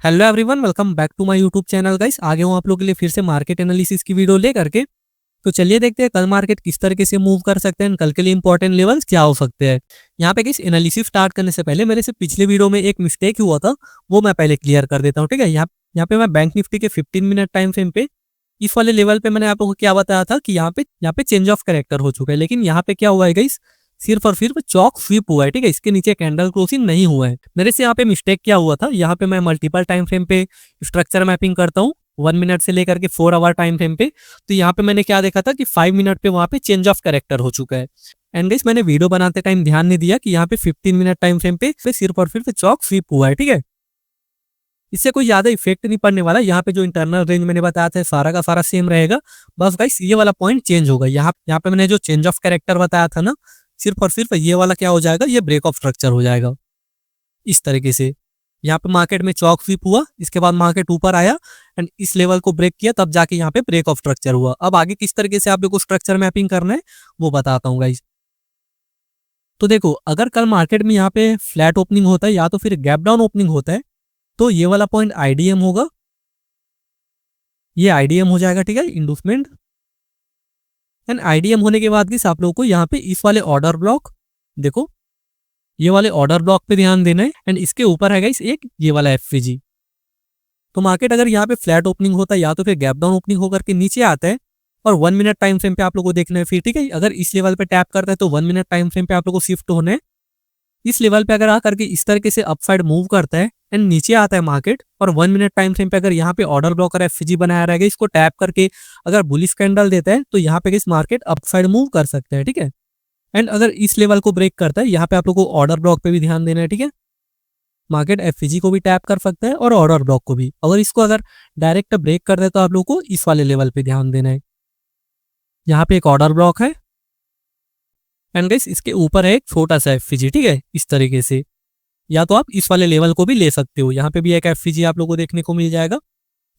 Hello everyone, welcome back to my YouTube channel guys. आगे हूँ आप लोगों के लिए फिर से मार्केट एनालिसिस की वीडियो लेकर के। तो चलिए देखते हैं कल मार्केट किस तरीके से मूव कर सकते हैं, कल के लिए इंपॉर्टेंट लेवल्स क्या हो सकते हैं। यहाँ पे किस एनालिसिस स्टार्ट करने से पहले मेरे से पिछले वीडियो में एक मिस्टेक हुआ था, वो मैं पहले क्लियर कर देता हूँ। ठीक है, यहाँ पे मैं बैंक निफ्टी के 15 मिनट टाइम फ्रेम पे इस वाले लेवल पे मैंने आप लोगों को क्या बताया था कि यहाँ पे चेंज ऑफ कैरेक्टर हो चुका है, लेकिन यहाँ पे क्या हुआ है गाइस, सिर्फ और सिर्फ चौक स्वीप हुआ है। ठीक है, इसके नीचे कैंडल क्लोजिंग नहीं हुआ है। मेरे से यहाँ पे मिस्टेक क्या हुआ था, यहाँ पे मैं मल्टीपल टाइम फ्रेम पे स्ट्रक्चर मैपिंग करता हूँ 1 मिनट से लेकर के 4 आवर टाइम फ्रेम पे। तो यहाँ पे मैंने क्या देखा था कि 5 मिनट पे वहाँ पे चेंज ऑफ कैरेक्टर हो चुका है। एंड गाइस मैंने वीडियो बनाते टाइम ध्यान नहीं दिया कि यहाँ पे 15 मिनट टाइम फ्रेम पे सिर्फ और सिर्फ चौक स्वीप हुआ है। ठीक है, इससे कोई ज्यादा इफेक्ट नहीं पड़ने वाला। यहाँ पे जो इंटरनल रेंज मैंने बताया था सारा का सारा सेम रहेगा, बस गाइस ये वाला पॉइंट चेंज होगा। यहाँ पे मैंने जो चेंज ऑफ कैरेक्टर बताया था ना, सिर्फ और सिर्फ ये वाला क्या हो जाएगा, ये ब्रेक ऑफ स्ट्रक्चर हो जाएगा इस तरीके से। यहाँ पे मार्केट में चौक स्वीप हुआ, इसके बाद मार्केट ऊपर आया एंड इस लेवल को ब्रेक किया, तब जाके यहाँ पे ब्रेक ऑफ स्ट्रक्चर हुआ। अब आगे किस तरीके से आप लोग को स्ट्रक्चर मैपिंग करना है वो बताता हूँ गाइस। तो देखो, अगर कल मार्केट में यहाँ पे फ्लैट ओपनिंग होता है या तो फिर गैप डाउन ओपनिंग होता है, तो ये वाला पॉइंट आईडीएम होगा, ये आईडीएम हो जाएगा। ठीक है, इंडूसमेंट एंड आईडीएम होने के बाद आप लोगों को यहाँ पे इस वाले ऑर्डर ब्लॉक, देखो ये वाले ऑर्डर ब्लॉक पे ध्यान देना है एंड इसके ऊपर है गाइस एक ये वाला एफवीजी। तो मार्केट अगर यहाँ पे फ्लैट ओपनिंग होता है या तो फिर गैप डाउन ओपनिंग होकर के नीचे आता है और 1 मिनट टाइम फ्रेम पे आप लोगों को देखना है फिर। ठीक है, अगर इस लेवल पे टैप करता है तो 1 मिनट टाइम फ्रेम पे आप लोगों को शिफ्ट होना है। इस लेवल पे अगर आकर के इस तरीके से अपसाइड मूव करता है एंड नीचे आता है मार्केट और 1 मिनट टाइम फ्रेम पे अगर यहाँ पे ऑर्डर ब्लॉकर एफवीजी बनाया रहेगा, इसको टैप करके अगर बुलिश कैंडल देता है तो यहाँ पे इस मार्केट अपसाइड मूव कर सकता है। ठीक है, एंड अगर इस लेवल को ब्रेक करता है, यहाँ पे आप लोग को ऑर्डर ब्लॉक पे भी ध्यान देना है। ठीक है, मार्केट एफवीजी को भी टैप कर सकता है और ऑर्डर ब्लॉक को भी। अगर इसको अगर डायरेक्ट ब्रेक कर दे तो आप लोग को इस वाले लेवल पे ध्यान देना है। यहाँ पे एक ऑर्डर ब्लॉक है एंड गाइस इसके ऊपर है एक छोटा सा एफवीजी। ठीक है, इस तरीके से या तो आप इस वाले लेवल को भी ले सकते हो, यहाँ पे भी एक एफवीजी आप लोग को देखने को मिल जाएगा।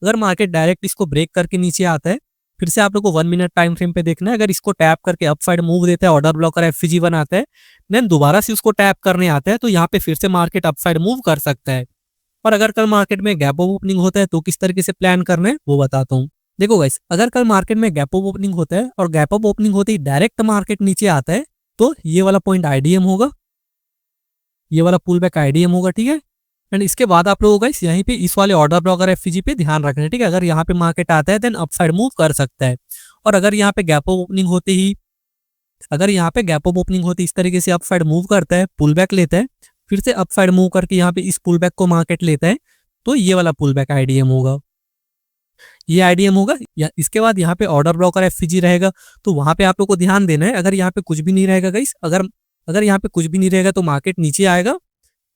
अगर मार्केट डायरेक्ट इसको ब्रेक करके नीचे आता है, फिर से आप लोग को 1 मिनट टाइम फ्रेम पे देखना है। अगर इसको टैप करके अपसाइड मूव देता है, ऑर्डर ब्लॉकर एफवीजी बनाता है, देन दोबारा से उसको टैप करने आता है तो यहाँ पे फिर से मार्केट अपसाइड मूव कर सकता है। और अगर कल मार्केट में गैप अप ओपनिंग होता है तो किस तरीके से प्लान करना है वो बताता हूँ। देखो गाइस, अगर कल मार्केट में गैप अप ओपनिंग होता है और गैप अप ओपनिंग होते ही डायरेक्ट मार्केट नीचे आता है, तो ये वाला पॉइंट आईडीएम होगा, ये वाला पुल बैक आईडीएम होगा। ठीक है, एंड इसके बाद आप लोगों का यहीं पे इस वाले ऑर्डर ब्लॉकर एफवीजी पे ध्यान रखना है। ठीक है, अगर यहाँ पे मार्केट आता है देन अपसाइड मूव कर सकता है। और अगर यहाँ पे गैप अप ओपनिंग होते ही, अगर यहाँ पे गैप अप ओपनिंग होती इस तरीके से अपसाइड मूव करता है, पुल बैक लेता है, फिर से अपसाइड मूव करके यहाँ पे इस पुल बैक को मार्केट लेता है, तो ये वाला पुल बैक आईडीएम होगा, ये आईडीएम होगा। या इसके बाद यहाँ पे ऑर्डर ब्लॉकर एफवीजी रहेगा, तो वहां पे आप लोग को ध्यान देना है। अगर यहाँ पे कुछ भी नहीं रहेगा गाइस, अगर यहाँ पे कुछ भी नहीं रहेगा तो मार्केट नीचे आएगा।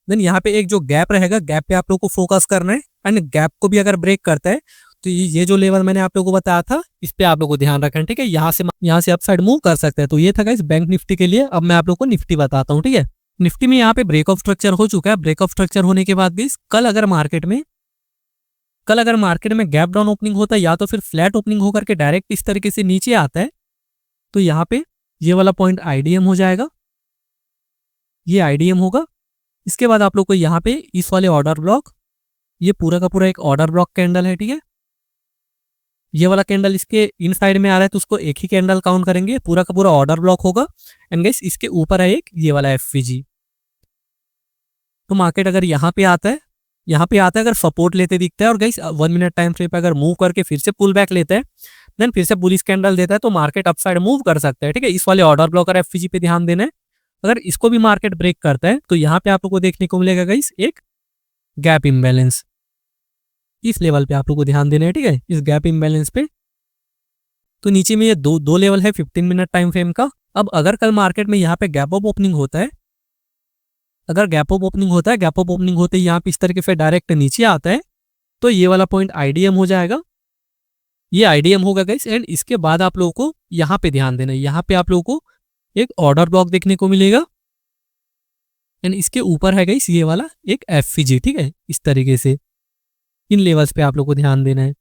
देन यहाँ पे एक जो गैप रहेगा, गैप पे आप लोग को फोकस करना है एंड गैप को भी अगर ब्रेक करता है तो ये जो लेवल मैंने आप लोगों को बताया था इस पे आप लोग को ध्यान रखना है। ठीक है, यहाँ से अपसाइड मूव कर सकते हैं। तो ये था गाइस बैंक निफ्टी के लिए। अब मैं आप लोग को निफ्टी बताता हूँ। ठीक है, निफ्टी में यहाँ पे ब्रेक ऑफ स्ट्रक्चर हो चुका है। ब्रेक ऑफ स्ट्रक्चर होने के बाद गाइस कल अगर मार्केट में गैप डाउन ओपनिंग होता है या तो फिर फ्लैट ओपनिंग होकर के डायरेक्ट इस तरीके से नीचे आता है, तो यहाँ पे ये वाला पॉइंट आईडीएम हो जाएगा, ये आईडीएम होगा। इसके बाद आप लोग को यहाँ पे इस वाले ऑर्डर ब्लॉक, ये पूरा का पूरा एक ऑर्डर ब्लॉक कैंडल है। ठीक है, ये वाला कैंडल इसके इन साइड में आ रहा है तो उसको एक ही कैंडल काउंट करेंगे, पूरा का पूरा ऑर्डर ब्लॉक होगा। एंड गाइस इसके ऊपर है एक ये वाला एफवीजी। तो मार्केट अगर यहाँ पे आता है अगर सपोर्ट लेते दिखता है और गाइस 1 मिनट टाइम फ्रेम पे अगर मूव करके फिर से पुल बैक लेता है, देन फिर से बुलिश कैंडल देता है तो मार्केट अपसाइड मूव कर सकता है। ठीक है, इस वाले ऑर्डर ब्लॉकर एफवीजी पे ध्यान देना है। अगर इसको भी मार्केट ब्रेक करता है तो यहाँ पे आप लोग को देखने को मिलेगा गाइस एक गैप इम्बैलेंस, इस लेवल पे आप लोग को ध्यान देना है। ठीक है, इस गैप इम्बैलेंस पे। तो नीचे में ये दो लेवल है 15 मिनट टाइम फ्रेम का। अब अगर कल मार्केट में यहाँ पे गैप अप ओपनिंग होता है, अगर गैप अप ओपनिंग होता है, गैप अप ओपनिंग होते ही यहाँ पे इस तरीके से डायरेक्ट नीचे आता है, तो ये वाला पॉइंट आईडीएम हो जाएगा, ये आईडीएम होगा गाइस। एंड इसके बाद आप लोगों को यहाँ पे ध्यान देना है, यहाँ पे आप लोगों को एक ऑर्डर ब्लॉक देखने को मिलेगा एंड इसके ऊपर है गाइस ये वाला एक एफवीजी। ठीक है, इस तरीके से इन लेवल्स पे आप लोग को ध्यान देना है।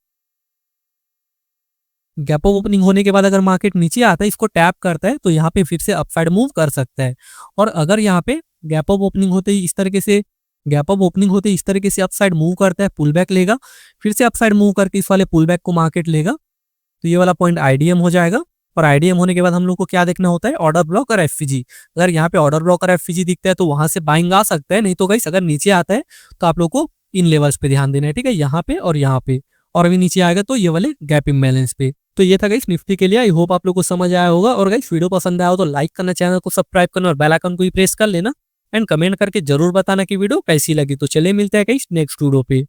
गैप अप ओपनिंग होने के बाद अगर मार्केट नीचे आता है, इसको टैप करता है तो यहाँ पे फिर से अपसाइड मूव कर सकता है। और अगर यहाँ पे गैप अप ओपनिंग होते ही इस तरीके से गैप अप ओपनिंग होते इस तरीके से अप साइड मूव करता है, पुल बैक लेगा, फिर से अप साइड मूव करके इस वाले पुल बैक को मार्केट लेगा। तो ये वाला पॉइंट आईडीएम हो जाएगा। और आईडीएम होने के बाद हम लोग को क्या देखना होता है, ऑर्डर ब्लॉक और एफपीजी। अगर यहाँ पे ऑर्डर ब्लॉक और एफपीजी दिखता है तो वहां से बाइंग आ सकता है, नहीं तो गाइस अगर नीचे आता है तो आप लोग को इन लेवल्स पे ध्यान देना है, ठीक है, यहाँ पे और यहाँ पे। और अभी नीचे आएगा तो ये वाले गैप इम्बैलेंस पे। तो ये था गाइस निफ्टी के लिए। आई होप आप लोग को समझ आया होगा। और गाइस वीडियो पसंद आया हो तो लाइक करना, चैनल को सब्सक्राइब करना और बेल आइकन को भी प्रेस कर लेना। एंड कमेंट करके जरूर बताना कि वीडियो कैसी लगी। तो चलिए मिलते हैं गाइस नेक्स्ट वीडियो पे।